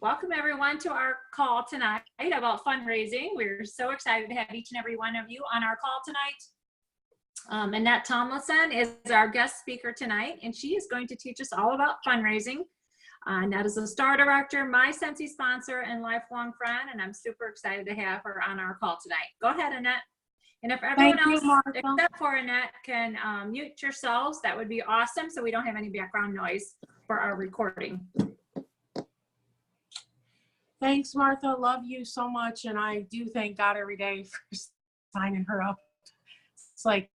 Welcome everyone to our call tonight about fundraising. We're so excited to have each and every one of you on our call tonight. Annette Tomlinson is our guest speaker tonight, and she is going to teach us all about fundraising. Annette is a STAR director, Murray-Scentsy sponsor, and lifelong friend, and I'm super excited to have her on our call tonight. Go ahead, Annette. And if everyone else, except for Annette, can mute yourselves, that would be awesome, so we don't have any background noise for our recording. Thanks, Martha. Love you so much, and I do thank God every day for signing her up. It's like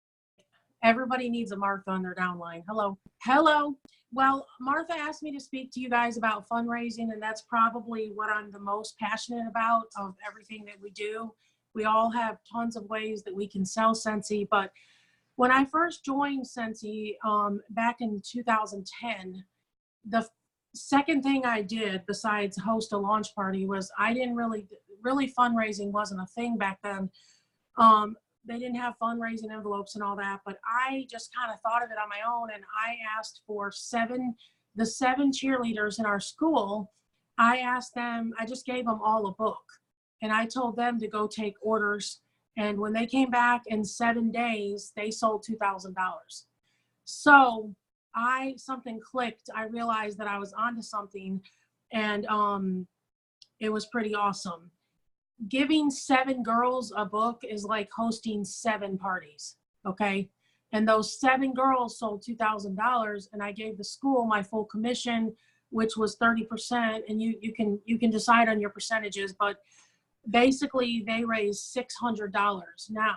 everybody needs a Martha on their downline. Hello. Well, Martha asked me to speak to you guys about fundraising, and that's probably what I'm the most passionate about of everything that we do. We all have tons of ways that we can sell Scentsy, but when I first joined Scentsy back in 2010, the second thing I did besides host a launch party was I didn't really fundraising wasn't a thing back then. They didn't have fundraising envelopes and all that, but I just kind of thought of it on my own, and I asked for the seven cheerleaders in our school. I just gave them all a book, and I told them to go take orders. And when they came back in 7 days, they sold $2,000. So something clicked. I realized that I was onto something, and it was pretty awesome. Giving 7 girls a book is like hosting 7 parties, okay? And those 7 girls sold $2,000, and I gave the school my full commission, which was 30%, and you can decide on your percentages, but basically they raised $600. Now,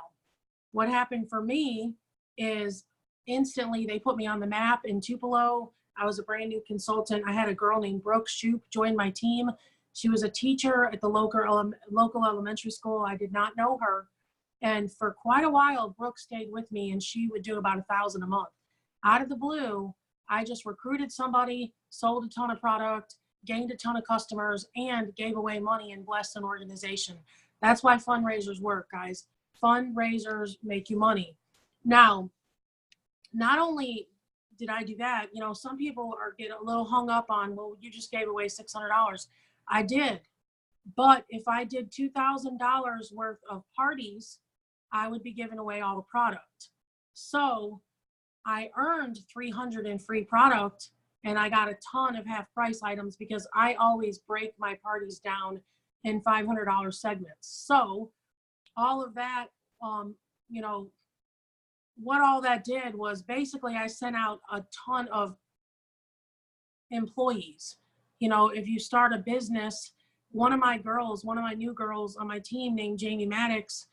what happened for me is instantly they put me on the map in Tupelo. I was a brand new consultant. I had a girl named Brooke Shoup join my team. She was a teacher at the local elementary school. I did not know her. And for quite a while, Brooke stayed with me, and she would do about $1,000 a month. Out of the blue, I just recruited somebody, sold a ton of product, gained a ton of customers, and gave away money and blessed an organization. That's why fundraisers work, guys. Fundraisers make you money. Now, not only did I do that, some people get a little hung up on, well, you just gave away $600. I did. But if I did $2,000 worth of parties, I would be giving away all the product. So I earned $300 in free product, and I got a ton of half price items because I always break my parties down in $500 segments. So all of that, what all that did was basically I sent out a ton of employees. If you start a business, one of my new girls on my team named Jamie Maddox,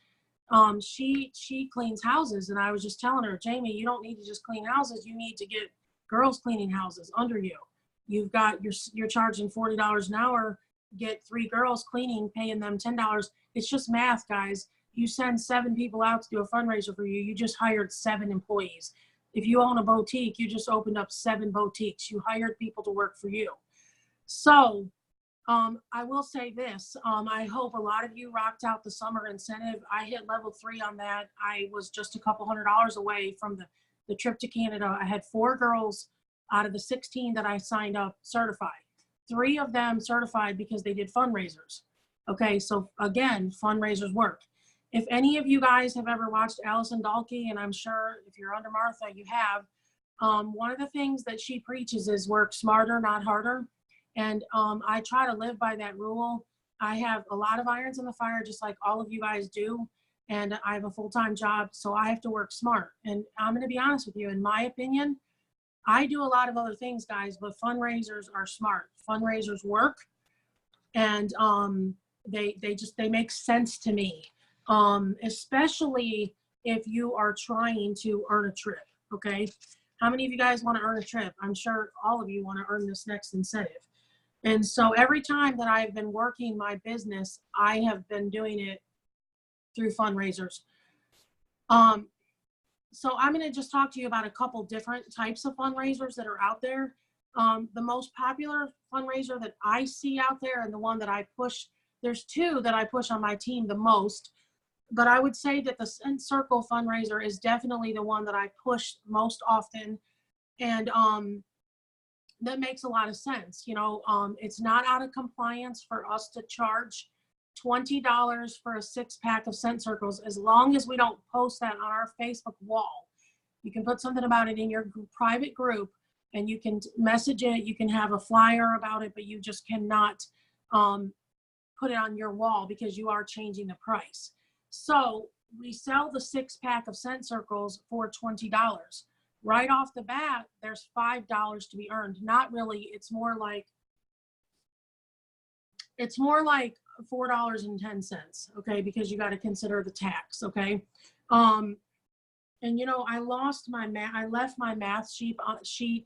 she cleans houses. And I was just telling her, Jamie, you don't need to just clean houses. You need to get girls cleaning houses under you. You're charging $40 an hour, get 3 girls cleaning, paying them $10. It's just math, guys. You send 7 people out to do a fundraiser for you. You just hired 7 employees. If you own a boutique, you just opened up 7 boutiques. You hired people to work for you. So I will say this. I hope a lot of you rocked out the summer incentive. I hit level 3 on that. I was just a couple $100 away from the trip to Canada. I had 4 girls out of the 16 that I signed up certified. 3 of them certified because they did fundraisers. Okay, so again, fundraisers work. If any of you guys have ever watched Allison Dalkey, and I'm sure if you're under Martha, you have, one of the things that she preaches is work smarter, not harder. And I try to live by that rule. I have a lot of irons in the fire, just like all of you guys do. And I have a full-time job, so I have to work smart. And I'm going to be honest with you, in my opinion, I do a lot of other things, guys, but fundraisers are smart. Fundraisers work, and they make sense to me. Especially if you are trying to earn a trip, okay? How many of you guys want to earn a trip? I'm sure all of you want to earn this next incentive. And so every time that I've been working my business, I have been doing it through fundraisers. So I'm going to just talk to you about a couple different types of fundraisers that are out there. The most popular fundraiser that I see out there, and the one that I push, there's 2 that I push on my team the most. But I would say that the Scent Circle fundraiser is definitely the one that I push most often. And that makes a lot of sense. You know, it's not out of compliance for us to charge $20 for a 6-pack of scent circles, as long as we don't post that on our Facebook wall. You can put something about it in your private group, and you can message it. You can have a flyer about it, but you just cannot put it on your wall because you are changing the price. So we sell the 6-pack of scent circles for $20. Right off the bat, there's $5 to be earned. Not really. It's more like $4.10, okay, because you got to consider the tax, okay. And you know, I left my math sheet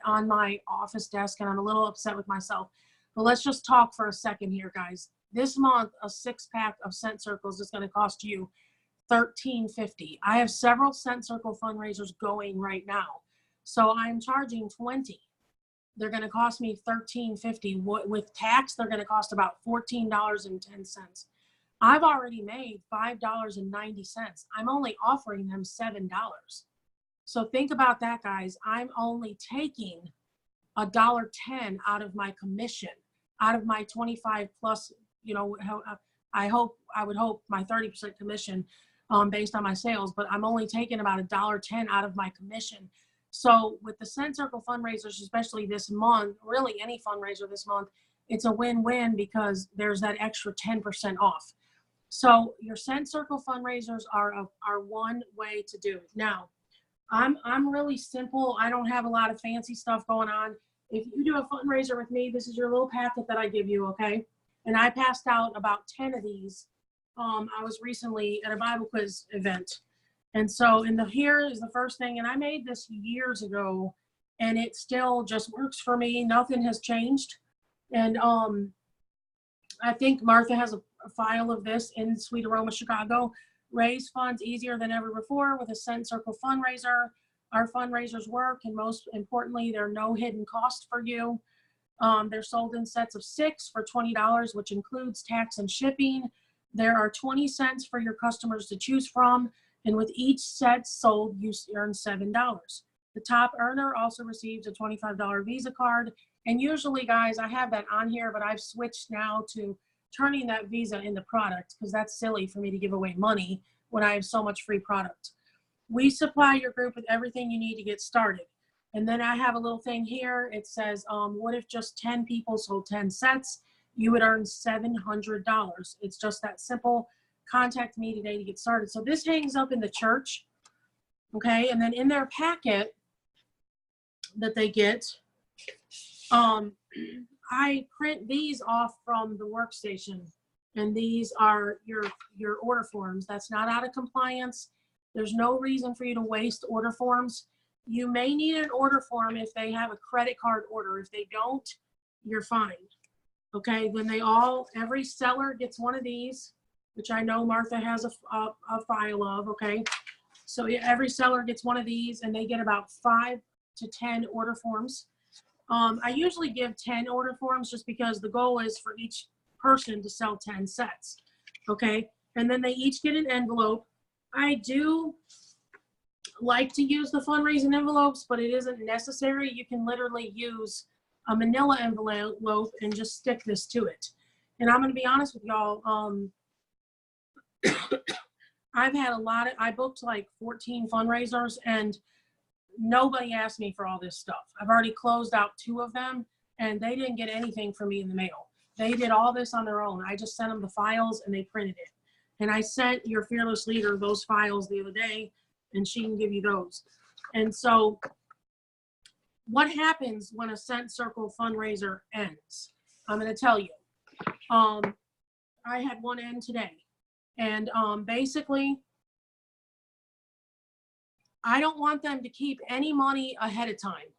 on my office desk, and I'm a little upset with myself. But let's just talk for a second here, guys. This month, a 6-pack of scent circles is going to cost you $13.50. I have several scent circle fundraisers going right now, so I'm charging $20. They're going to cost me $13.50. With tax, they're going to cost about $14.10. I've already made $5.90. I'm only offering them $7. So think about that, guys. I'm only taking $1.10 out of my commission, out of my 25 plus, you know, I would hope my 30% commission based on my sales, but I'm only taking about $1.10 out of my commission. So with the Scent Circle fundraisers, especially this month, really any fundraiser this month, it's a win-win because there's that extra 10% off. So your Scent Circle fundraisers are one way to do it. Now, I'm really simple. I don't have a lot of fancy stuff going on. If you do a fundraiser with me, this is your little packet that I give you, okay? And I passed out about 10 of these. I was recently at a Bible quiz event. And so here is the first thing, and I made this years ago, and it still just works for me. Nothing has changed. And I think Martha has a file of this in Sweet Aroma Chicago. Raise funds easier than ever before with a Scent Circle fundraiser. Our fundraisers work, and most importantly, there are no hidden cost for you. They're sold in sets of 6 for $20, which includes tax and shipping. There are 20 cents for your customers to choose from, and with each set sold, you earn $7. The top earner also receives a $25 Visa card. And usually, guys, I have that on here, but I've switched now to turning that Visa into product because that's silly for me to give away money when I have so much free product. We supply your group with everything you need to get started. And then I have a little thing here. It says, what if just 10 people sold 10 sets? You would earn $700. It's just that simple. Contact me today to get started. So this hangs up in the church, okay? And then in their packet that they get, I print these off from the workstation, and these are your order forms. That's not out of compliance. There's no reason for you to waste order forms. You may need an order form if they have a credit card order. If they don't, you're fine. Okay, then every seller gets one of these, which I know Martha has a file of, okay? So every seller gets one of these, and they get about 5 to 10 order forms. I usually give 10 order forms just because the goal is for each person to sell 10 sets, okay? And then they each get an envelope. I do like to use the fundraising envelopes, but it isn't necessary. You can literally use a manila envelope and just stick this to it. And I'm going to be honest with y'all. I've had I booked like 14 fundraisers, and nobody asked me for all this stuff. I've already closed out 2 of them, and they didn't get anything from me in the mail. They did all this on their own. I just sent them the files, and they printed it. And I sent your fearless leader those files the other day, and she can give you those. And so what happens when a Scent Circle fundraiser ends? I'm going to tell you. I had one end today. And basically, I don't want them to keep any money ahead of time.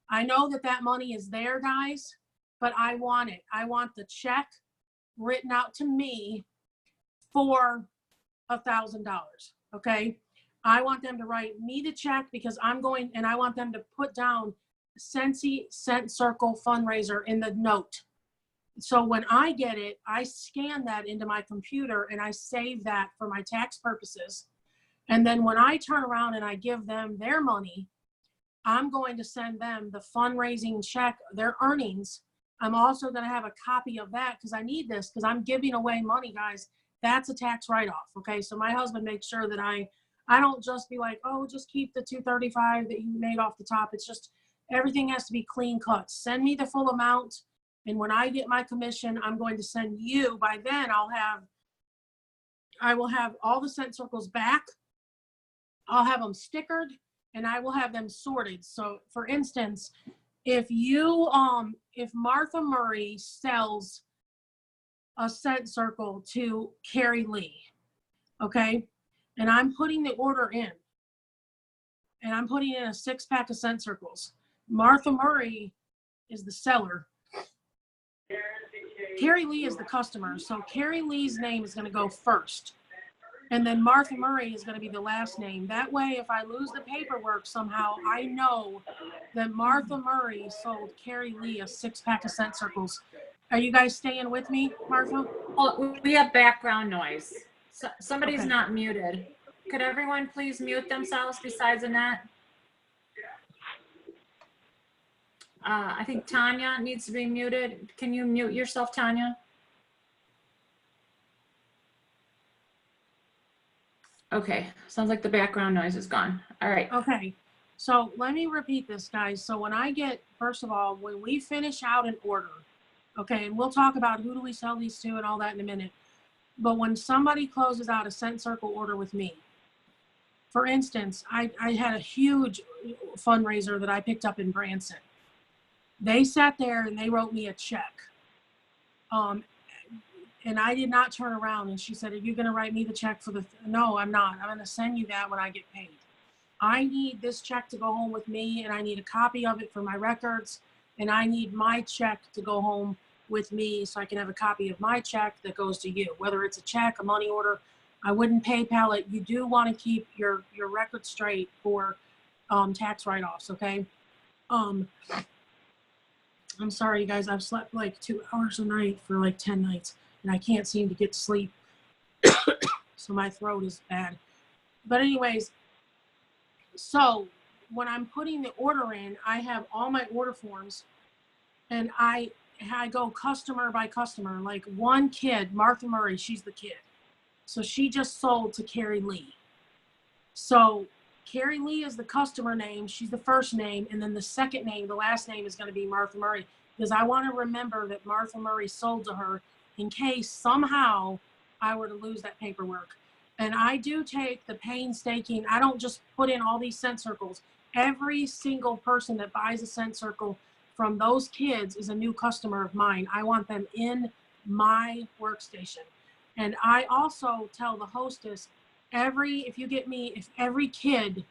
I know that money is there, guys, but I want it. I want the check written out to me for $1,000, okay? I want them to write me the check because I want them to put down Scentsy Scent Circle fundraiser in the note. So when I get it, I scan that into my computer and I save that for my tax purposes. And then when I turn around and I give them their money, I'm going to send them the fundraising check, their earnings. I'm also going to have a copy of that because I need this because I'm giving away money, guys. That's a tax write-off. Okay. So my husband makes sure that I don't just be like, oh, just keep the 235 that you made off the top. It's just everything has to be clean cut. Send me the full amount. And when I get my commission, I'm going to send you. By then I will have all the scent circles back. I'll have them stickered and I will have them sorted. So for instance, if Martha Murray sells a scent circle to Carrie Lee, okay, and I'm putting the order in, and I'm putting in a 6-pack of scent circles. Martha Murray is the seller. Carrie Lee is the customer. So Carrie Lee's name is going to go first. And then Martha Murray is going to be the last name. That way, if I lose the paperwork somehow, I know that Martha Murray sold Carrie Lee a 6-pack of scent circles. Are you guys staying with me, Martha? Oh, we have background noise. So, somebody's Okay. not muted. Could everyone please mute themselves besides Annette? I think Tanya needs to be muted. Can you mute yourself, Tanya? Okay, sounds like the background noise is gone. All right. Okay, so let me repeat this, guys. So when I get, first of all, when we finish out an order, okay, and we'll talk about who do we sell these to and all that in a minute. But when somebody closes out a scent circle order with me, for instance, I had a huge fundraiser that I picked up in Branson. They sat there and they wrote me a check. And I did not turn around. And she said, are you going to write me the check for the, no, I'm not. I'm going to send you that when I get paid. I need this check to go home with me and I need a copy of it for my records. And I need my check to go home with me so I can have a copy of my check that goes to you, whether it's a check, a money order. I wouldn't PayPal it. You do want to keep your record straight for tax write-offs, okay? I'm sorry, you guys. I've slept like 2 hours a night for like 10 nights. And I can't seem to get to sleep. So my throat is bad. But anyways, so when I'm putting the order in, I have all my order forms and I go customer by customer. Like one kid, Martha Murray, she's the kid. So she just sold to Carrie Lee. So Carrie Lee is the customer name. She's the first name. And then the second name, the last name is going to be Martha Murray. Because I want to remember that Martha Murray sold to her in case somehow I were to lose that paperwork. And I do take the painstaking, I don't just put in all these scent circles. Every single person that buys a scent circle from those kids is a new customer of mine. I want them in my workstation. And I also tell the hostess, if every kid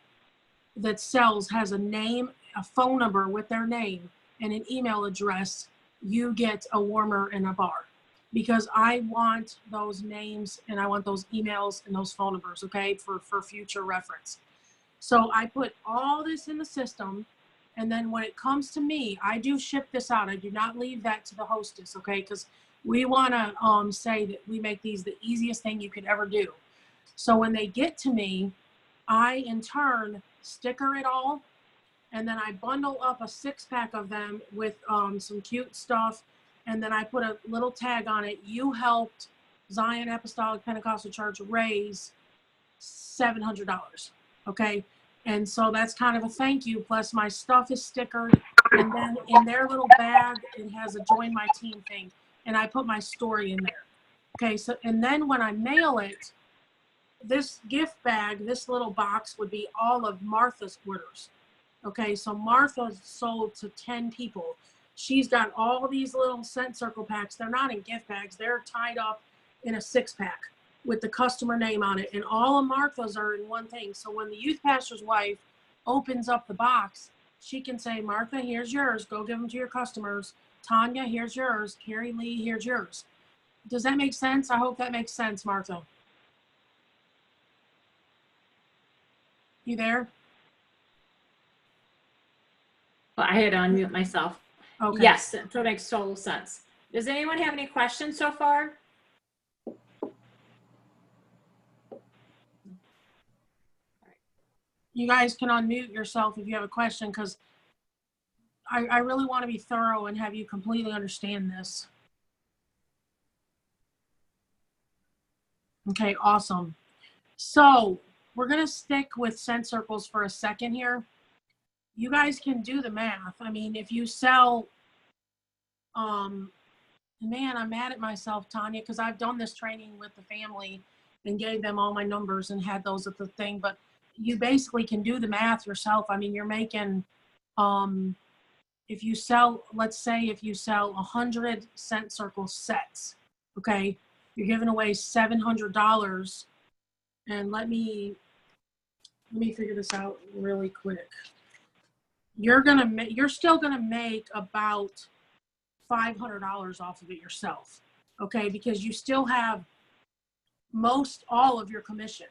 that sells has a name, a phone number with their name and an email address, you get a warmer and a bar. Because I want those names and I want those emails and those phone numbers, okay, for future reference. So I put all this in the system. And then when it comes to me, I do ship this out. I do not leave that to the hostess, okay, because we want to say that we make these the easiest thing you could ever do. So when they get to me, I in turn sticker it all. And then I bundle up a 6-pack of them with some cute stuff. And then I put a little tag on it. You helped Zion Apostolic Pentecostal Church raise $700. Okay. And so that's kind of a thank you. Plus my stuff is stickered. And then in their little bag, it has a join my team thing. And I put my story in there. Okay. So, and then when I mail it, this gift bag, this little box would be all of Martha's orders. Okay. So Martha sold to 10 people. She's got all these little scent circle packs. They're not in gift bags. They're tied up in a 6-pack with the customer name on it. And all of Martha's are in one thing. So when the youth pastor's wife opens up the box, she can say, Martha, here's yours. Go give them to your customers. Tanya, here's yours. Carrie Lee, here's yours. Does that make sense? I hope that makes sense, Martha. You there? Well, I had to unmute myself. Okay. Yes, that makes total sense. Does anyone have any questions so far? You guys can unmute yourself if you have a question, because I really want to be thorough and have you completely understand this. Okay, awesome. So we're going to stick with scent circles for a second here. You guys can do the math. I mean, if you sell, man, I'm mad at myself, Tanya, because I've done this training with the family and gave them all my numbers and had those at the thing, but you basically can do the math yourself. I mean, you're making, if you sell, let's say if you sell 100 scent circle sets, okay, you're giving away $700. And let me figure this out really quick. You're still gonna make about $500 off of it yourself, okay? Because you still have all of your commission,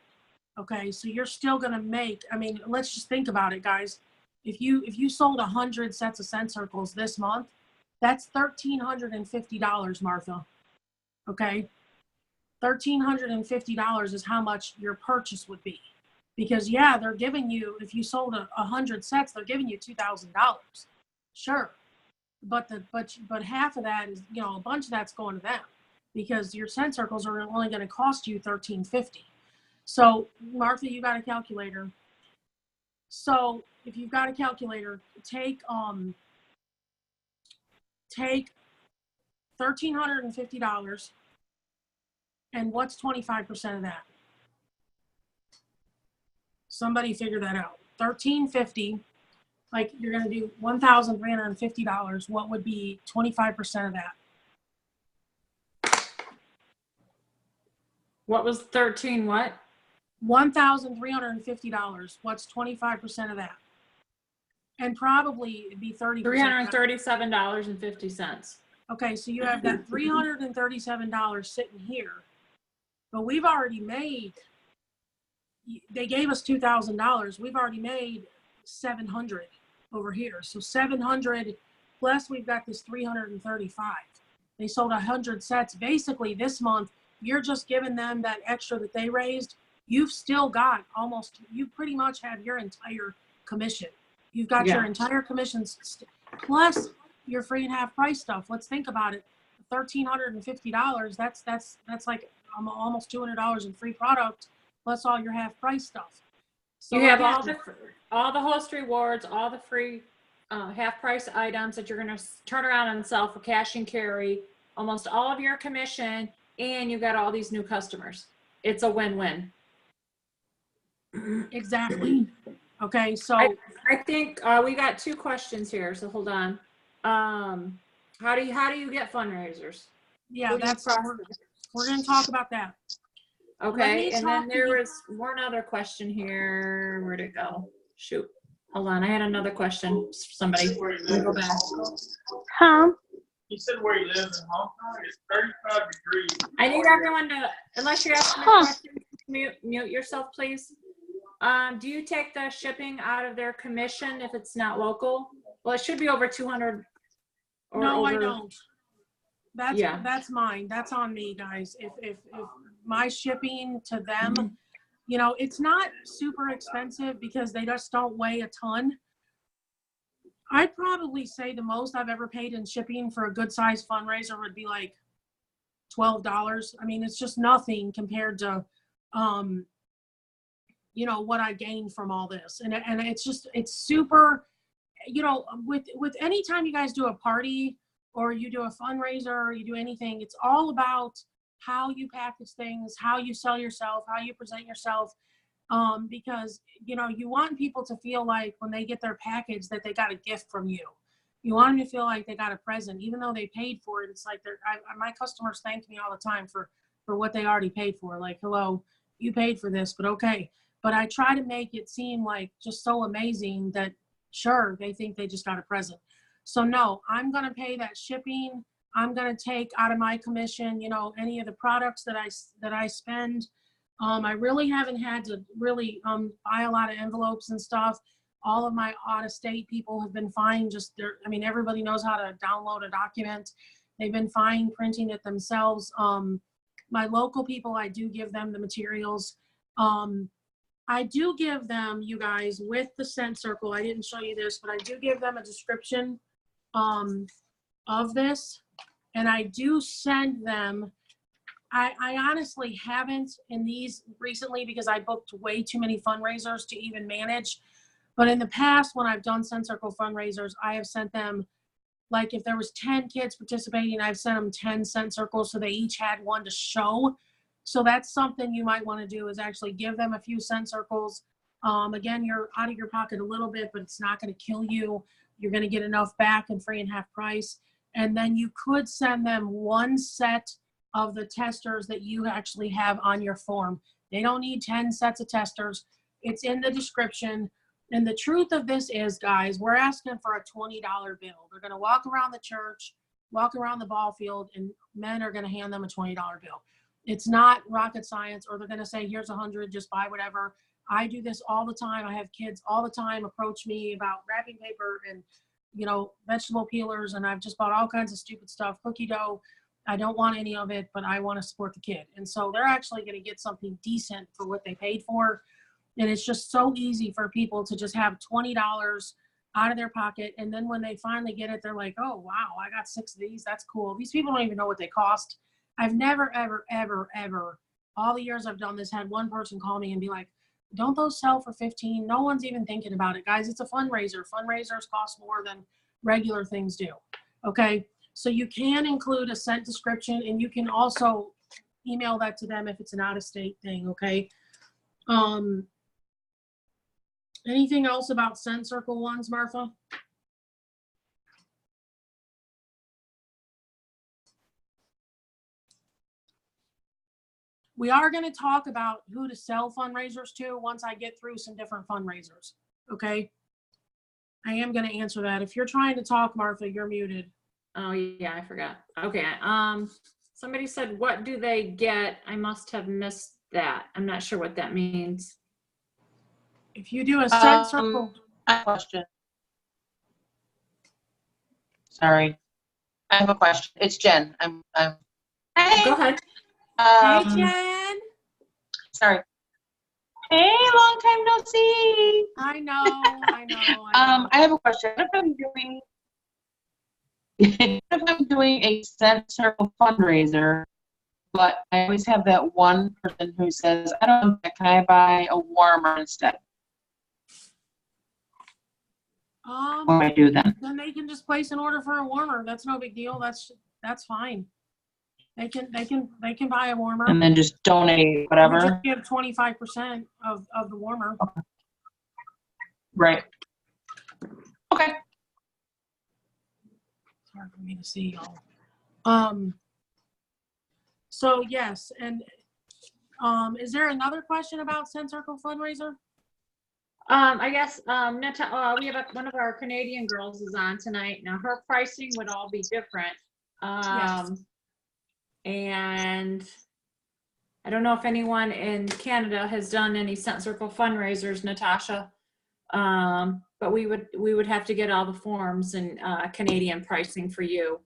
okay? So you're still gonna make, I mean, let's just think about it, guys. If you sold 100 sets of scent circles this month, that's $1,350, Martha, okay? $1,350 is how much your purchase would be. Because yeah, they're giving you, if you sold 100 sets, they're giving you $2,000. Sure. But half of that is, a bunch of that's going to them, because your scent circles are only going to cost you $1,350. So Martha, you got a calculator. So if you've got a calculator, take $1,350, and what's 25% of that? Somebody figure that out. $1,350, like you're going to do $1,350. What would be 25% of that? What was 13 what? $1,350. What's 25% of that? And probably it'd be 30%. $337.50. Okay, so you have that $337 sitting here, but we've already made, they gave us $2,000. We've already made $700 over here. So $700 plus we've got this $335. They sold 100 sets. Basically this month, you're just giving them that extra that they raised. You've still got you pretty much have your entire commission. You've got your entire commissions plus your free and half price stuff. Let's think about it. $1,350. That's like almost $200 in free product, plus all your half price stuff. So you have all the host rewards, all the free half price items that you're going to turn around and sell for cash and carry, almost all of your commission, and you got all these new customers. It's a win-win. Exactly. Okay, so I think we got two questions here, so hold on. How do you get fundraisers? Yeah, we're going to talk about that. Okay, and then there was one other question here. Where'd it go? Shoot. Hold on, I had another question. Somebody, let me go back. Huh? He said where he lives in Hong Kong. It's 35 degrees. I need everyone to, unless you're asking a question, mute yourself, please. Do you take the shipping out of their commission if it's not local? Well, it should be over 200. No, I don't. That's mine. That's on me, guys. If my shipping to them, it's not super expensive because they just don't weigh a ton. I'd probably say the most I've ever paid in shipping for a good size fundraiser would be like $12. I mean, it's just nothing compared to, what I gained from all this. And it's super, with any time you guys do a party or you do a fundraiser or you do anything, it's all about how you package things, how you sell yourself, how you present yourself. Because, you want people to feel like when they get their package that they got a gift from you. You want them to feel like they got a present, even though they paid for it. It's like my customers thank me all the time for what they already paid for. Like, hello, you paid for this, but okay. But I try to make it seem like just so amazing that sure, they think they just got a present. So no, I'm going to pay that shipping. I'm going to take out of my commission, any of the products that I spend. I really haven't had to really buy a lot of envelopes and stuff. All of my out-of-state people have been fine. Everybody knows how to download a document. They've been fine printing it themselves. My local people, I do give them the materials. I do give them, you guys, with the scent circle, I didn't show you this, but I do give them a description of this. And I do send them, I honestly haven't in these recently because I booked way too many fundraisers to even manage. But in the past, when I've done Scent Circle fundraisers, I have sent them, like if there was 10 kids participating, I've sent them 10 Scent Circles so they each had one to show. So that's something you might want to do, is actually give them a few Scent Circles. Again, you're out of your pocket a little bit, but it's not going to kill you. You're going to get enough back and free and half price. And then you could send them one set of the testers that you actually have on your form. They don't need 10 sets of testers. It's in the description. And the truth of this is, guys, we're asking for a $20 bill. They're going to walk around the church, walk around the ball field, and men are going to hand them a $20 bill. It's not rocket science, or they're going to say, here's 100, just buy whatever. I do this all the time. I have kids all the time approach me about wrapping paper and, you know, vegetable peelers, and I've just bought all kinds of stupid stuff, cookie dough. I don't want any of it, but I want to support the kid. And so they're actually going to get something decent for what they paid for. And it's just so easy for people to just have $20 out of their pocket. And then when they finally get it, they're like, oh, wow, I got 6 of these. That's cool. These people don't even know what they cost. I've never, ever, ever, ever, all the years I've done this, had one person call me and be like, don't those sell for 15? No one's even thinking about it. Guys, it's a fundraiser. Fundraisers cost more than regular things do. Okay. So you can include a scent description, and you can also email that to them if it's an out-of-state thing. Okay. Anything else about Scent Circle ones, Martha? We are going to talk about who to sell fundraisers to once I get through some different fundraisers. Okay. I am going to answer that. If you're trying to talk, Martha, you're muted. Oh yeah, I forgot. Okay. Somebody said, what do they get? I must have missed that. I'm not sure what that means. If you do a Scent Circle. I have a question. Sorry. I have a question. It's Jen. Hey. Go ahead. Hey, Jen. Sorry. Hey, long time no see. I know. I have a question. What if I'm doing a Scent Circle fundraiser, but I always have that one person who says, I don't know, can I buy a warmer instead? What do I do then? Then they can just place an order for a warmer. That's no big deal. That's fine. They can buy a warmer. And then just donate whatever. Just give 25% of the warmer. Okay. Right. Okay. It's hard for me to see y'all. So yes, and is there another question about Scent Circle fundraiser? I guess we have one of our Canadian girls is on tonight. Now her pricing would all be different. Yes. And I don't know if anyone in Canada has done any Scent Circle fundraisers, Natasha. But we would have to get all the forms and Canadian pricing for you.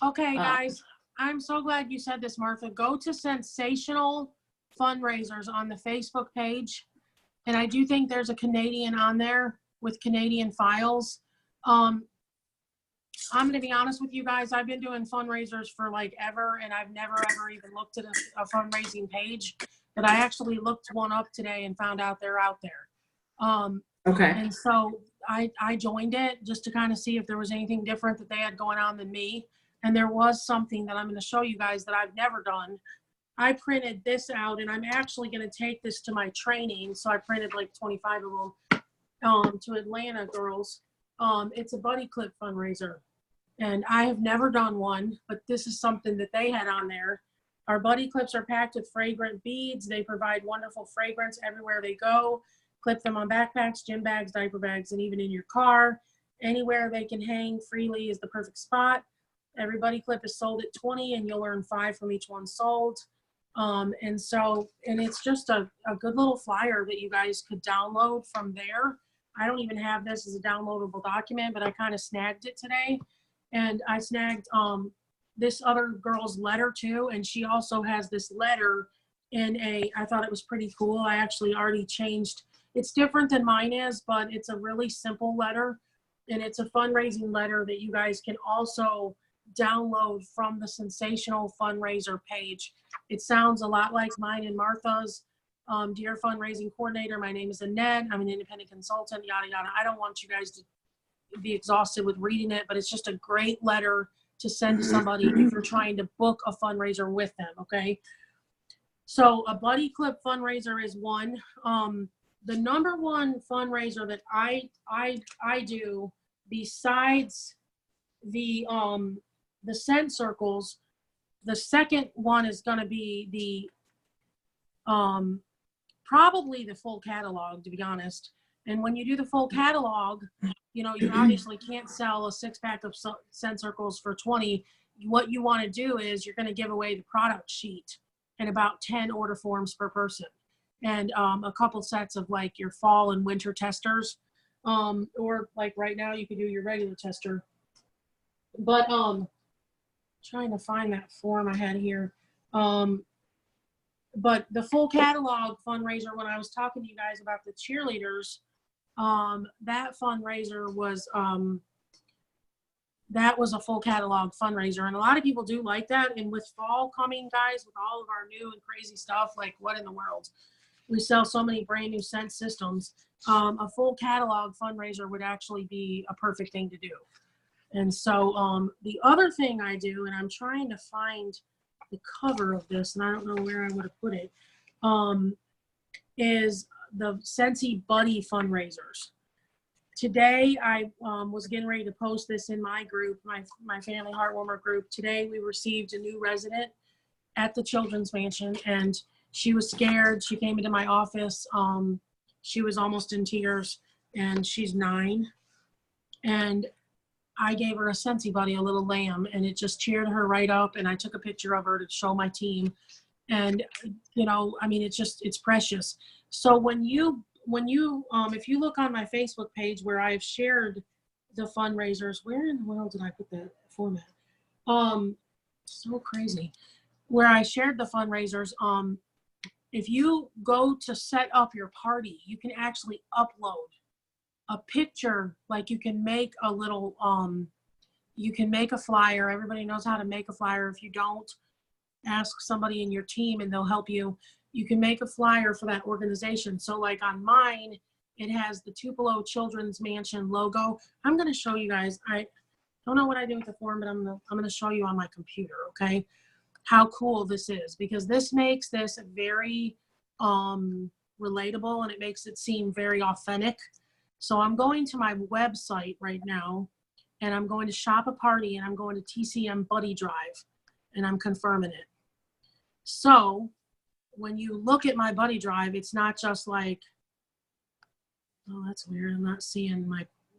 Okay, guys, I'm so glad you said this, Martha. Go to Scentsational Fundraisers on the Facebook page. And I do think there's a Canadian on there with Canadian files. I'm going to be honest with you guys. I've been doing fundraisers for like ever, and I've never ever even looked at a fundraising page. But I actually looked one up today and found out they're out there. Okay. And so I joined it just to kind of see if there was anything different that they had going on than me. And there was something that I'm going to show you guys that I've never done. I printed this out, and I'm actually going to take this to my training. So I printed like 25 of them to Atlanta girls. It's a buddy clip fundraiser, and I have never done one, but this is something that they had on there. Our buddy clips are packed with fragrant beads. They provide wonderful fragrance everywhere they go. Clip them on backpacks, gym bags, diaper bags, and even in your car. Anywhere they can hang freely is the perfect spot. Every buddy clip is sold at 20, and you'll earn 5 from each one sold. And it's just a good little flyer that you guys could download from there. I don't even have this as a downloadable document, but I kind of snagged it today. And I snagged this other girl's letter too. And she also has this letter I thought it was pretty cool. I actually already changed. It's different than mine is, but it's a really simple letter, and it's a fundraising letter that you guys can also download from the Scentsational fundraiser page. It sounds a lot like mine and Martha's. Dear fundraising coordinator, my name is Annette. I'm an independent consultant, yada, yada. I don't want you guys to be exhausted with reading it, but it's just a great letter to send to somebody if you're trying to book a fundraiser with them, okay? So a buddy clip fundraiser is one. The number one fundraiser that I do besides the scent circles, the second one is going to be the probably the full catalog, to be honest. And when you do the full catalog, you know, you obviously can't sell a 6-pack of scent circles for 20. What you want to do is you're going to give away the product sheet and about 10 order forms per person, and a couple sets of like your fall and winter testers, or like right now you could do your regular tester. But trying to find that form I had here. But the full catalog fundraiser, when I was talking to you guys about the cheerleaders, that fundraiser was that was a full catalog fundraiser, and a lot of people do like that. And with fall coming, guys, with all of our new and crazy stuff, like what in the world? We sell so many brand new scent systems. A full catalog fundraiser would actually be a perfect thing to do. And so the other thing I do, and I'm trying to find the cover of this, and I don't know where I would have put it, is the Scentsy Buddy fundraisers. Today, I was getting ready to post this in my group, my Family Heartwarmer group. Today, we received a new resident at the Children's Mansion, and she was scared. She came into my office. She was almost in tears, and she's 9. And I gave her a Scentsy Buddy, a little lamb, and it just cheered her right up. And I took a picture of her to show my team. And, you know, I mean, it's precious. So if you look on my Facebook page where I've shared the fundraisers, where in the world did I put that format? So crazy. Where I shared the fundraisers, if you go to set up your party, you can actually upload a picture. Like you can make a little, you can make a flyer. Everybody knows how to make a flyer. If you don't, ask somebody in your team and they'll help you. You can make a flyer for that organization. So like on mine, it has the Tupelo Children's Mansion logo. I'm going to show you guys. I don't know what I do with the form, but I'm going to show you on my computer, okay, how cool this is, because this makes this very relatable, and it makes it seem very authentic. So I'm going to my website right now, and I'm going to shop a party, and I'm going to TCM Buddy Drive, and I'm confirming it. So when you look at my Buddy Drive, it's not just like, oh, that's weird. I'm not seeing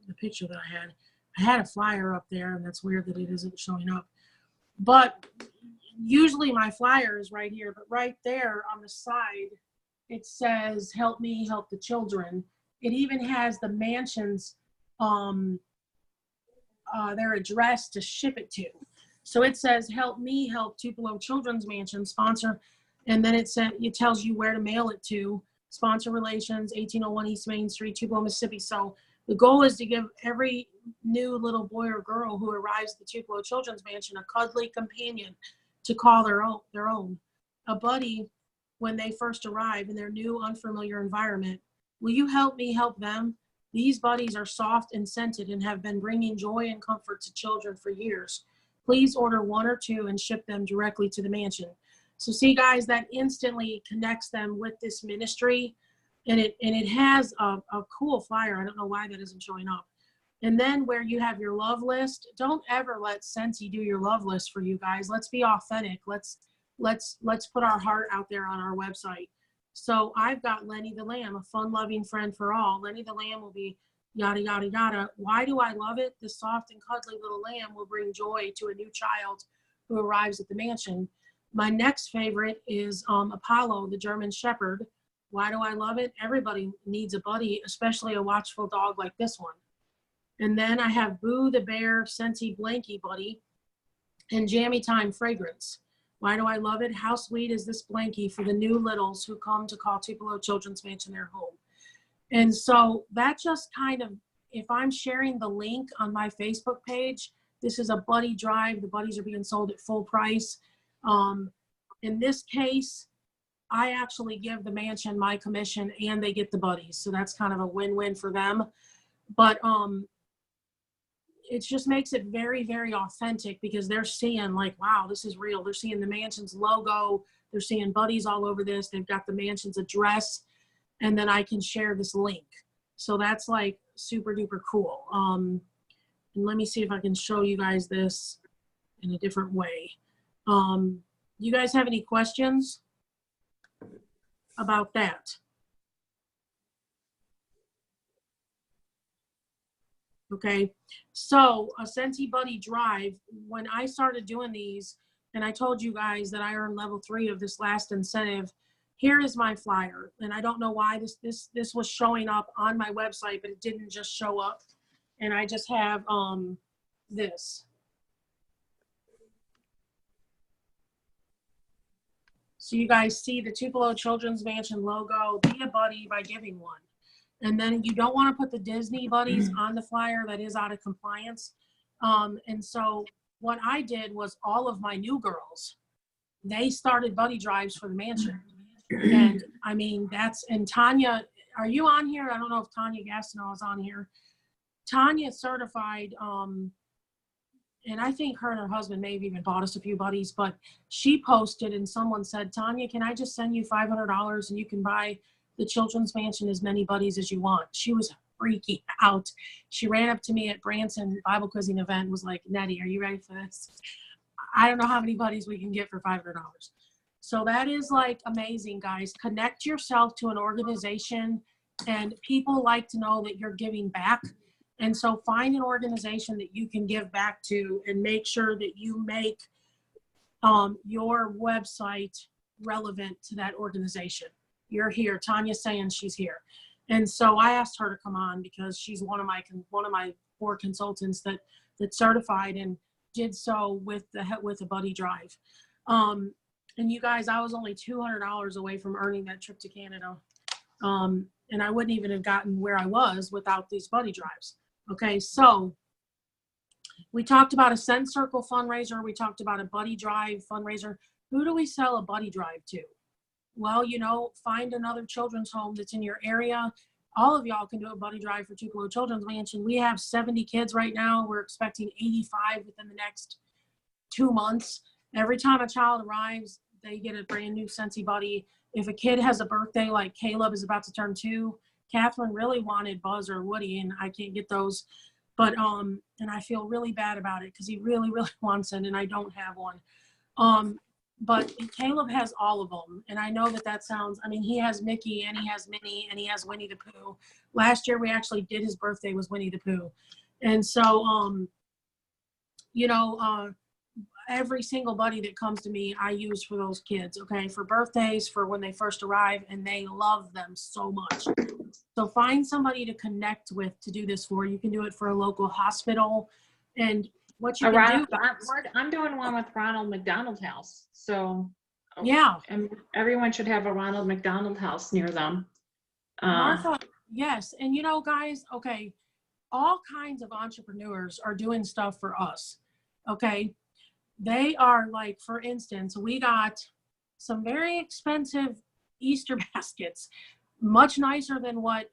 the picture that I had. I had a flyer up there, and that's weird that it isn't showing up. But usually my flyer is right here, but right there on the side, it says, help me, help the children. It even has the mansion's, their address to ship it to. So it says, help me, help Tupelo Children's Mansion, sponsor. And then it tells you where to mail it to. Sponsor Relations, 1801 East Main Street, Tupelo, Mississippi. So the goal is to give every new little boy or girl who arrives at the Tupelo Children's Mansion a cuddly companion to call their own. A buddy when they first arrive in their new unfamiliar environment. Will you help me help them? These buddies are soft and scented and have been bringing joy and comfort to children for years. Please order 1 or 2 and ship them directly to the mansion. So see, guys, that instantly connects them with this ministry, and it has a cool flyer. I don't know why that isn't showing up. And then where you have your love list, don't ever let Scentsy do your love list for you guys. Let's be authentic. Let's put our heart out there on our website. So I've got Lenny the Lamb, a fun-loving friend for all. Lenny the Lamb will be yada, yada, yada. Why do I love it? The soft and cuddly little lamb will bring joy to a new child who arrives at the mansion. My next favorite is Apollo, the German Shepherd. Why do I love it? Everybody needs a buddy, especially a watchful dog like this one. And then I have Boo the Bear, Scentsy Blankie Buddy, and Jammy Time Fragrance. Why do I love it? How sweet is this blankie for the new littles who come to call Tupelo Children's Mansion their home? And so that just kind of, if I'm sharing the link on my Facebook page, this is a buddy drive. The buddies are being sold at full price. In this case, I actually give the mansion my commission and they get the buddies. So that's kind of a win-win for them. But it just makes it very, very authentic because they're seeing like, wow, this is real. They're seeing the mansion's logo. They're seeing buddies all over this. They've got the mansion's address. And then I can share this link. So that's like super duper cool. And let me see if I can show you guys this in a different way. You guys have any questions about that? Okay, so a Scentsy Buddy Drive, when I started doing these, and I told you guys that I earned level 3 of this last incentive, here is my flyer. And I don't know why this was showing up on my website, but it didn't just show up. And I just have this. So you guys see the Tupelo Children's Mansion logo, be a buddy by giving one. And then you don't want to put the Disney buddies on the flyer. That is out of compliance. And so what I did was all of my new girls, they started buddy drives for the mansion. And I mean, and Tanya, are you on here? I don't know if Tanya Gastineau is on here. Tanya certified, and I think her and her husband may have even bought us a few buddies, but she posted and someone said, Tanya, can I just send you $500 and you can buy the Children's Mansion as many buddies as you want? She was freaking out. She ran up to me at Branson Bible quizzing event and was like, Nettie, are you ready for this? I don't know how many buddies we can get for $500. So that is like amazing, guys. Connect yourself to an organization, and people like to know that you're giving back. And so find an organization that you can give back to and make sure that you make your website relevant to that organization. You're here. Tanya's saying she's here. And so I asked her to come on because she's one of my 4 consultants that certified and did so with a buddy drive. And you guys, I was only $200 away from earning that trip to Canada. And I wouldn't even have gotten where I was without these buddy drives. Okay, so we talked about a Scent Circle fundraiser. We talked about a buddy drive fundraiser. Who do we sell a buddy drive to? Well, you know, find another children's home that's in your area. All of y'all can do a buddy drive for Tupelo Children's Mansion. We have 70 kids right now. We're expecting 85 within the next 2 months. Every time a child arrives, they get a brand new Scentsy buddy. If a kid has a birthday, like Caleb is about to turn 2, Catherine really wanted Buzz or Woody, and I can't get those. But, and I feel really bad about it because he really, really wants it, and I don't have one. But Caleb has all of them. And I know that sounds, I mean, he has Mickey and he has Minnie and he has Winnie the Pooh. Last year we actually did his birthday was Winnie the Pooh. And so, you know, every single buddy that comes to me, I use for those kids, okay, for birthdays, for when they first arrive, and they love them so much. So find somebody to connect with to do this for. You can do it for a local hospital. And what you can do. I'm doing one with Ronald McDonald House. So yeah. And everyone should have a Ronald McDonald House near them. Martha, yes. And you know, guys, okay, all kinds of entrepreneurs are doing stuff for us, okay? They are like, for instance, we got some very expensive Easter baskets, much nicer than what,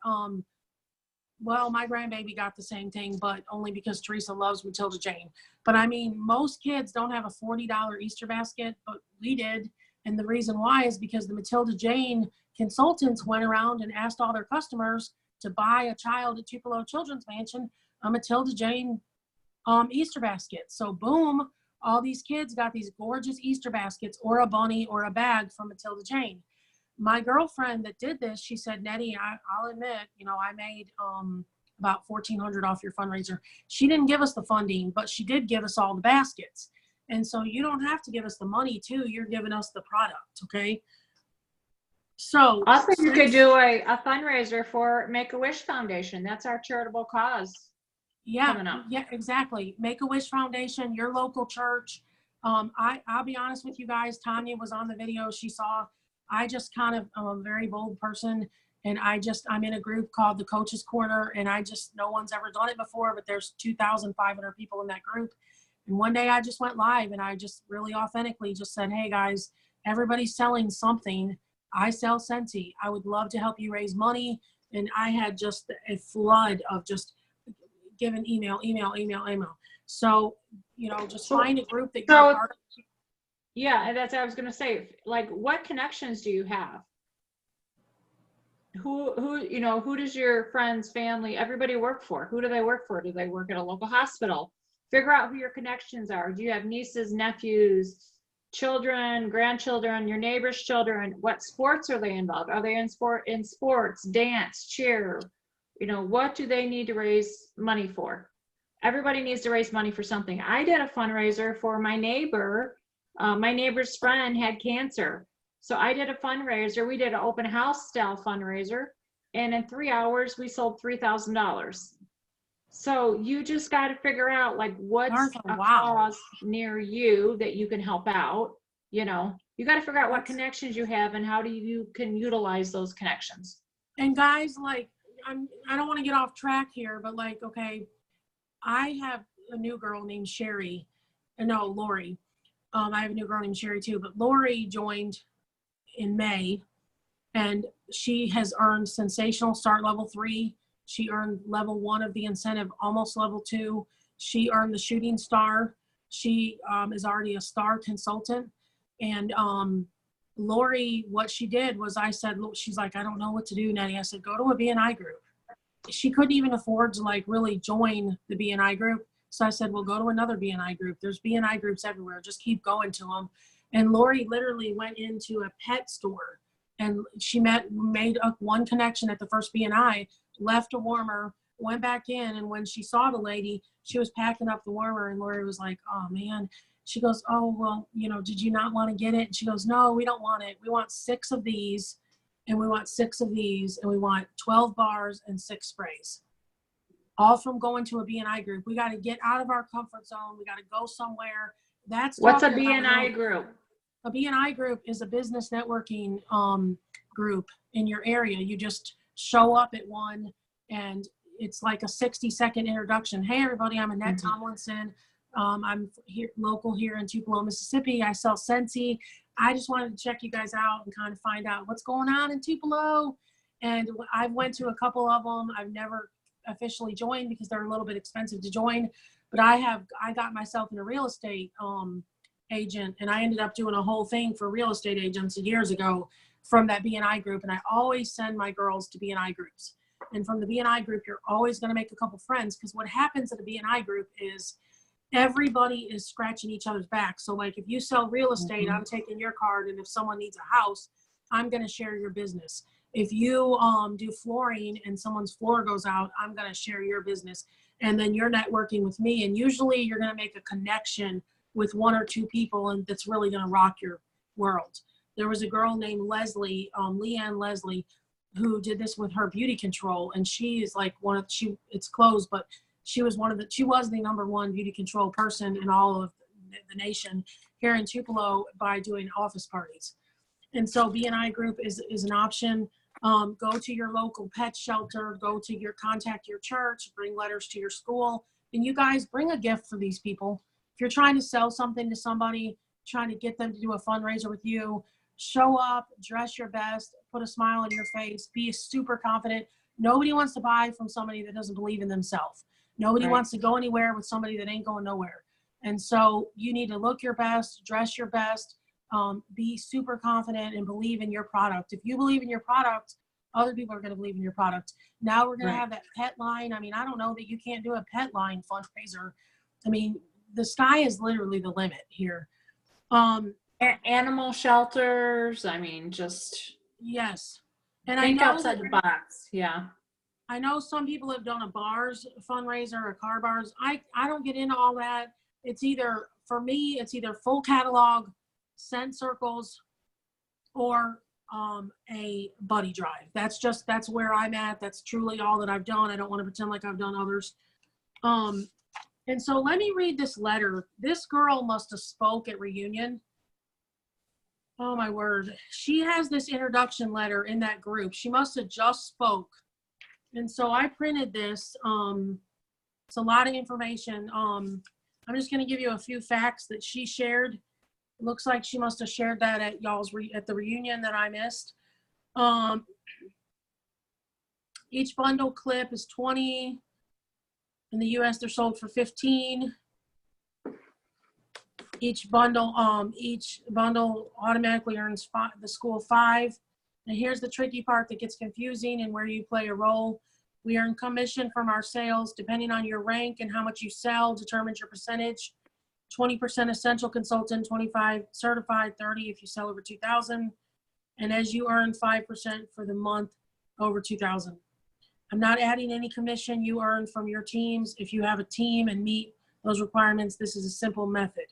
well, my grandbaby got the same thing, but only because Teresa loves Matilda Jane. But I mean, most kids don't have a $40 Easter basket, but we did. And the reason why is because the Matilda Jane consultants went around and asked all their customers to buy a child at Tupelo Children's Mansion a Matilda Jane Easter basket. So boom, all these kids got these gorgeous Easter baskets or a bunny or a bag from Matilda Jane. My girlfriend that did this, she said, Nettie, I'll admit, you know, I made about $1,400 off your fundraiser. She didn't give us the funding, but she did give us all the baskets. And so you don't have to give us the money too. You're giving us the product, okay? So also, you could do a fundraiser for Make-A-Wish Foundation. That's our charitable cause. Yeah, yeah, exactly. Make-A-Wish Foundation, your local church. I'll be honest with you guys. Tanya was on the video. She saw, I just kind of, I'm a very bold person. And I'm in a group called the Coaches Corner, and no one's ever done it before, but there's 2,500 people in that group. And one day I just went live and I just really authentically just said, hey guys, everybody's selling something. I sell Scentsy. I would love to help you raise money. And I had just a flood of just giving email. So, just find a group that you're a part of. Yeah, and that's what I was going to say. Like, what connections do you have? Who does your friends, family, everybody work for? Who do they work for? Do they work at a local hospital? Figure out who your connections are. Do you have nieces, nephews, children, grandchildren, your neighbor's children? What sports are they involved? Are they in sports, dance, cheer? What do they need to raise money for? Everybody needs to raise money for something. I did a fundraiser for my neighbor. My neighbor's friend had cancer. So I did a fundraiser. We did an open house style fundraiser. And in 3 hours, we sold $3,000. So you just got to figure out like what's a cause near you that you can help out. You got to figure out what connections you have and how you can utilize those connections. And guys, like, I don't want to get off track here, but like, okay, I have a new girl named Sherry. No, Lori. I have a new girl named Sherry too, but Lori joined in May, and she has earned Scentsational Start Level 3. She earned Level 1 of the incentive, almost Level 2. She earned the Shooting Star. She is already a star consultant. And Lori, what she did was I said, look, she's like, I don't know what to do, Nettie. I said, go to a BNI group. She couldn't even afford to like really join the BNI group. So I said, well, go to another BNI group. There's BNI groups everywhere. Just keep going to them. And Lori literally went into a pet store and she made up one connection at the first BNI, left a warmer, went back in. And when she saw the lady, she was packing up the warmer and Lori was like, oh man. She goes, oh, well, did you not want to get it? And she goes, no, we don't want it. We want 6 of these and we want 6 of these and we want 12 bars and 6 sprays. All from going to a BNI group. We got to get out of our comfort zone. We got to go somewhere. What's a BNI group? A BNI group is a business networking group in your area. You just show up at one and it's like a 60-second introduction. Hey, everybody, I'm Annette Tomlinson. I'm local here in Tupelo, Mississippi. I sell Scentsy. I just wanted to check you guys out and kind of find out what's going on in Tupelo. And I went to a couple of them. I've never officially joined because they're a little bit expensive to join. But I got myself in a real estate agent, and I ended up doing a whole thing for real estate agents years ago from that BNI group. And I always send my girls to BNI groups. And from the BNI group, you're always going to make a couple friends, because what happens at a BNI group is everybody is scratching each other's back. So like if you sell real estate, I'm taking your card. And if someone needs a house, I'm going to share your business. If you do flooring and someone's floor goes out, I'm going to share your business. And then you're networking with me. And usually you're going to make a connection with 1 or 2 people, and that's really going to rock your world. There was a girl named Leslie, Leanne Leslie, who did this with her beauty control. And she is like it's closed, but she was the number 1 beauty control person in all of the nation here in Tupelo by doing office parties. And so BNI group is an option. Go to your local pet shelter, contact your church, bring letters to your school, and you guys bring a gift for these people. If you're trying to sell something to somebody, trying to get them to do a fundraiser with you, show up, dress your best, put a smile on your face, be super confident. Nobody wants to buy from somebody that doesn't believe in themselves. Nobody wants to go anywhere with somebody that ain't going nowhere. And so you need to look your best, dress your best, be super confident and believe in your product. If you believe in your product, other people are going to believe in your product. Now we're going to have that pet line. I mean, I don't know that you can't do a pet line fundraiser. I mean, the sky is literally the limit here. Animal shelters. I mean, just yes. And think outside the box. Yeah. I know some people have done a bars fundraiser or car bars. I don't get into all that. For me, it's either full catalog, scent circles, or a buddy drive. That's where I'm at. That's truly all that I've done. I don't want to pretend like I've done others. And so let me read this letter. This girl must have spoke at reunion. Oh my word. She has this introduction letter in that group. She must have just spoke. And so I printed this. It's a lot of information. I'm just going to give you a few facts that she shared. It looks like she must have shared that at y'all's at the reunion that I missed. Each bundle clip is 20. In the US, they're sold for 15. Each bundle automatically earns the school 5. And here's the tricky part that gets confusing and where you play a role. We earn commission from our sales. Depending on your rank and how much you sell determines your percentage. 20% essential consultant, 25 certified, 30 if you sell over 2,000. And as you earn 5% for the month over 2,000. I'm not adding any commission you earn from your teams. If you have a team and meet those requirements, this is a simple method.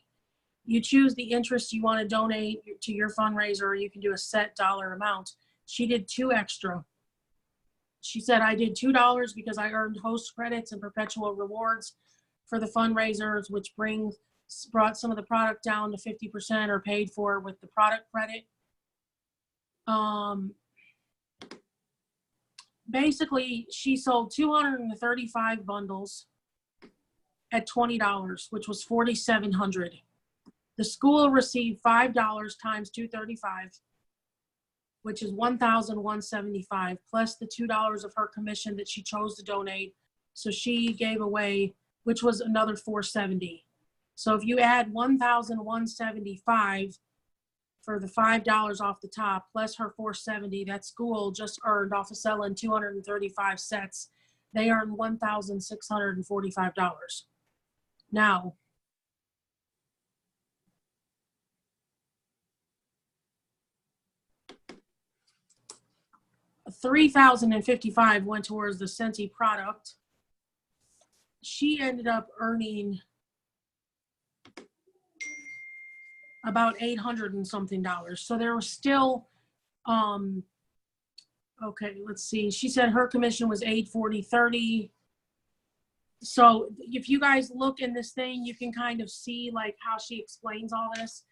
You choose the interest you want to donate to your fundraiser, or you can do a set dollar amount. She did 2 extra. She said, I did $2 because I earned host credits and perpetual rewards for the fundraisers, which brought some of the product down to 50% or paid for with the product credit. Basically, she sold 235 bundles at $20, which was $4,700. The school received $5 times 235, which is $1,175, plus the $2 of her commission that she chose to donate. So she gave away, which was another $470. So if you add $1,175 for the $5 off the top, plus her $470, that school just earned off of selling 235 sets. They earned $1,645. Now, $3,055 went towards the Scentsy product. She ended up earning about $800 and something. So there was still, okay, let's see. She said her commission was $840.30. So if you guys look in this thing, you can kind of see like how she explains all this.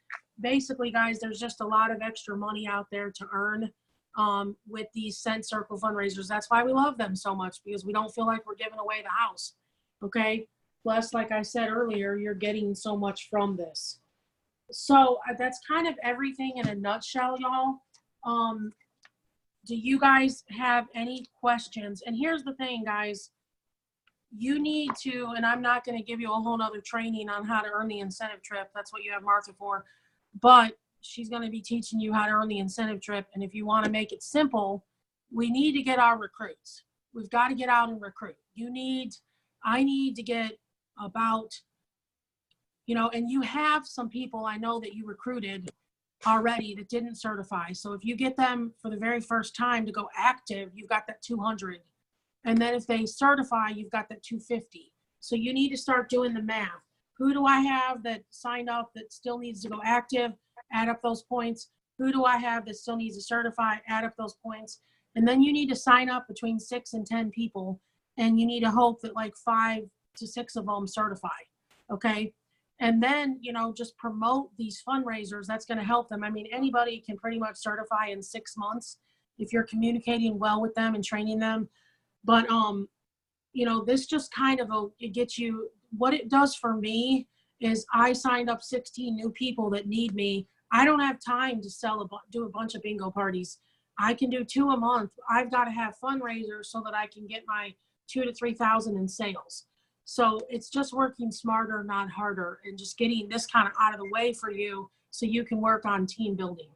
Basically, guys, there's just a lot of extra money out there to earn with these Scent Circle fundraisers. That's why we love them so much, because we don't feel like we're giving away the house. Okay. Plus, like I said earlier, you're getting so much from this. So that's kind of everything in a nutshell, y'all. Do you guys have any questions? And here's the thing, guys. You need to, and I'm not going to give you a whole nother training on how to earn the incentive trip. That's what you have Martha for. But she's going to be teaching you how to earn the incentive trip. And if you want to make it simple, we need to get our recruits. We've got to get out and recruit. I need to get about, and you have some people I know that you recruited already that didn't certify. So if you get them for the very first time to go active, you've got that 200. And then if they certify, you've got that 250. So you need to start doing the math. Who do I have that signed up that still needs to go active? Add up those points. Who do I have that still needs to certify? Add up those points. And then you need to sign up between 6 and 10 people. And you need to hope that like 5 to 6 of them certify. Okay. And then, just promote these fundraisers. That's going to help them. I mean, anybody can pretty much certify in 6 months if you're communicating well with them and training them. But, this just kind of, it gets you, what it does for me is I signed up 16 new people that need me. I don't have time to do a bunch of bingo parties. I can do 2 a month. I've got to have fundraisers so that I can get my 2,000 to 3,000 in sales. So it's just working smarter, not harder, and just getting this kind of out of the way for you so you can work on team building.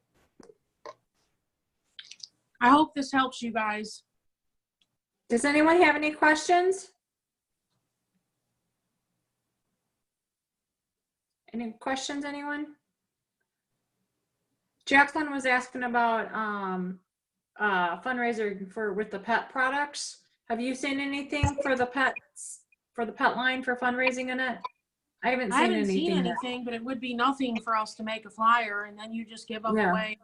I hope this helps you guys. Does anyone have any questions? Any questions, anyone? Jacqueline was asking about fundraiser with the pet products. Have you seen anything for the pets, for the pet line for fundraising in it? I haven't seen anything, but it would be nothing for us to make a flyer and then you just give them away.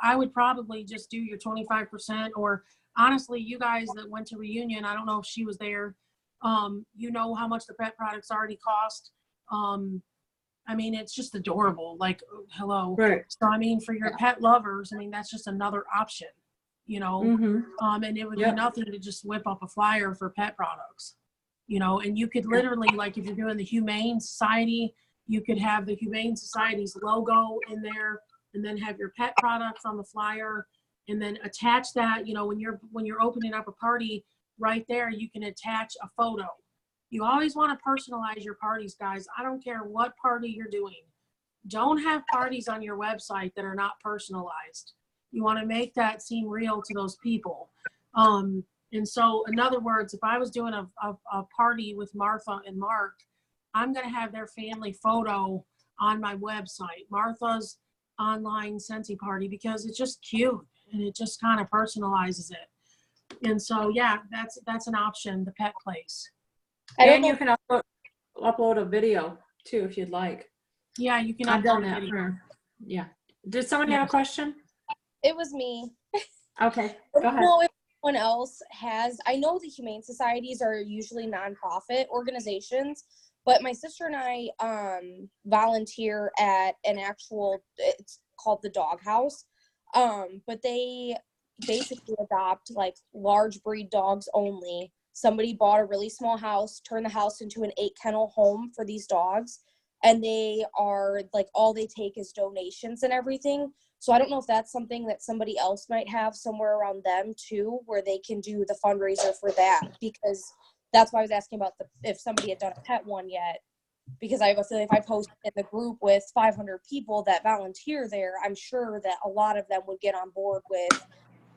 I would probably just do your 25%, or honestly, you guys that went to reunion, I don't know if she was there. You know how much the pet products already cost. I mean, it's just adorable. Like, hello. Right. So, I mean, for your pet lovers, I mean, that's just another option, you know? And it would be nothing to just whip up a flyer for pet products, you know? And you could literally, like, if you're doing the Humane Society, you could have the Humane Society's logo in there and then have your pet products on the flyer and then attach that, you know, when you're opening up a party right there, you can attach a photo. You always want to personalize your parties, guys. I don't care what party you're doing. Don't have parties on your website that are not personalized. You want to make that seem real to those people. And so, in other words, if I was doing a party with Martha and Mark, I'm going to have their family photo on my website, Martha's online Scentsy party, because it's just cute and it just kind of personalizes it. And so, yeah, that's an option, the pet place. And you can upload a video too if you'd like. Yeah, you can I've done upload a that. video. Yeah. Did someone have a question? It was me. Okay, I go don't ahead. know if anyone else has. I know the humane societies are usually nonprofit organizations, but my sister and I volunteer at an actual, it's called the Dog House. But they basically adopt like large breed dogs only. Somebody bought a really small house, turned the house into an 8-kennel home for these dogs. And they are like, all they take is donations and everything. So I don't know if that's something that somebody else might have somewhere around them too, where they can do the fundraiser for that. Because that's why I was asking about if somebody had done a pet one yet. Because I have a feeling if I post in the group with 500 people that volunteer there, I'm sure that a lot of them would get on board with,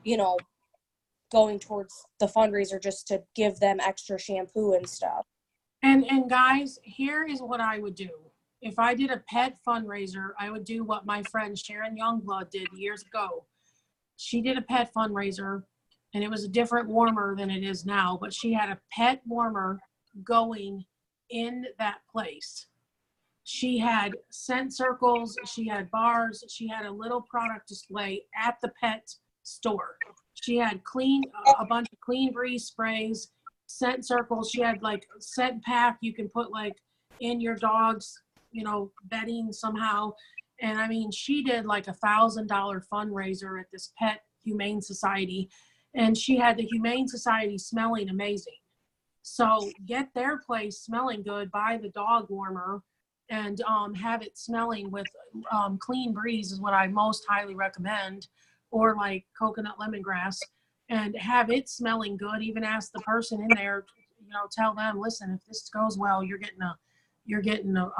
you know, going towards the fundraiser just to give them extra shampoo and stuff. And guys, here is what I would do. If I did a pet fundraiser, I would do what my friend Sharon Youngblood did years ago. She did a pet fundraiser, and it was a different warmer than it is now, but she had a pet warmer going in that place. She had scent circles, she had bars, she had a little product display at the pet store. She had a bunch of Clean Breeze sprays, scent circles. She had like a scent pack you can put like in your dog's, you know, bedding somehow. And I mean, she did like $1,000 fundraiser at this Pet Humane Society, and she had the Humane Society smelling amazing. So get their place smelling good, buy the dog warmer, and have it smelling with Clean Breeze is what I most highly recommend, or like coconut lemongrass, and have it smelling good. Even ask the person in there, you know, tell them, listen, if this goes well, you're getting a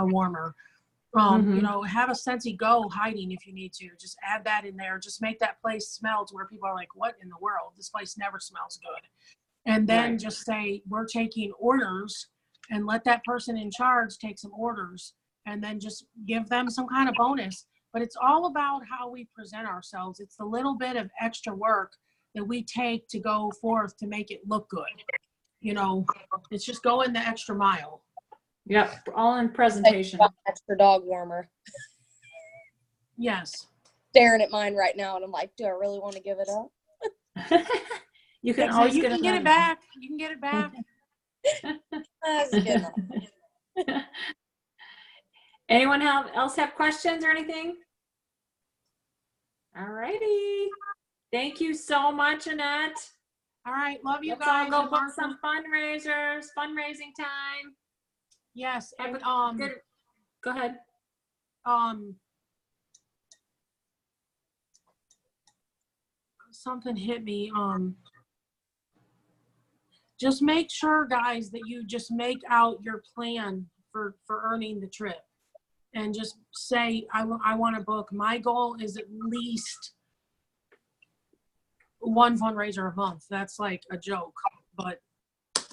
warmer. You know, have a Scentsy Go hiding if you need to. Just add that in there. Just make that place smell to where people are like, what in the world? This place never smells good. And then just say, we're taking orders, and let that person in charge take some orders, and then just give them some kind of bonus. But it's all about how we present ourselves. It's the little bit of extra work that we take to go forth to make it look good. You know, it's just going the extra mile. Yep, all in presentation. Extra dog warmer. Yes. Staring at mine right now, and I'm like, do I really want to give it up? You can So always you get can it get it back. You can get it back. That's good enough. Anyone else have questions or anything? All righty. Thank you so much, Annette. All right. Love you Let's guys. all go book some fundraisers, fundraising time. Yes. And Good. Go ahead. Something hit me. Just make sure, guys, that you just make out your plan for earning the trip, and just say, I want to book. My goal is at least one fundraiser a month. That's like a joke, but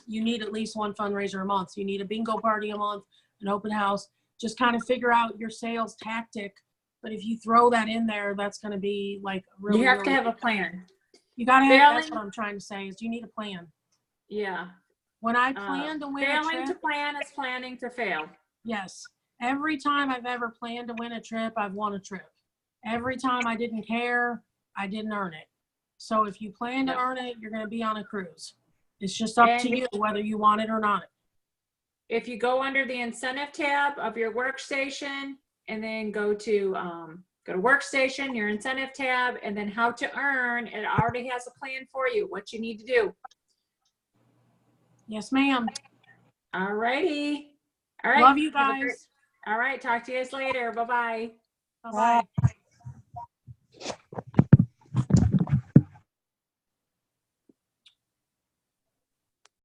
you need at least one fundraiser a month. You need a bingo party a month, an open house. Just kind of figure out your sales tactic. But if you throw that in there, that's going to be like really. You have to have a plan. You got to have. That's what I'm trying to say. Is you need a plan. Yeah. When I plan to win a trip, failing to plan is planning to fail. yes. Every time I've ever planned to win a trip, I've won a trip. Every time I didn't care, I didn't earn it. So if you plan to earn it, you're going to be on a cruise. It's just up And to you whether you want it or not. if you go under the incentive tab of your workstation and then go to workstation, your incentive tab, and then how to earn, it already has a plan for you, what you need to do. Yes, ma'am. All righty. All right. Love you Have a great- guys. All right. Talk to you guys later. Bye-bye. Bye-bye.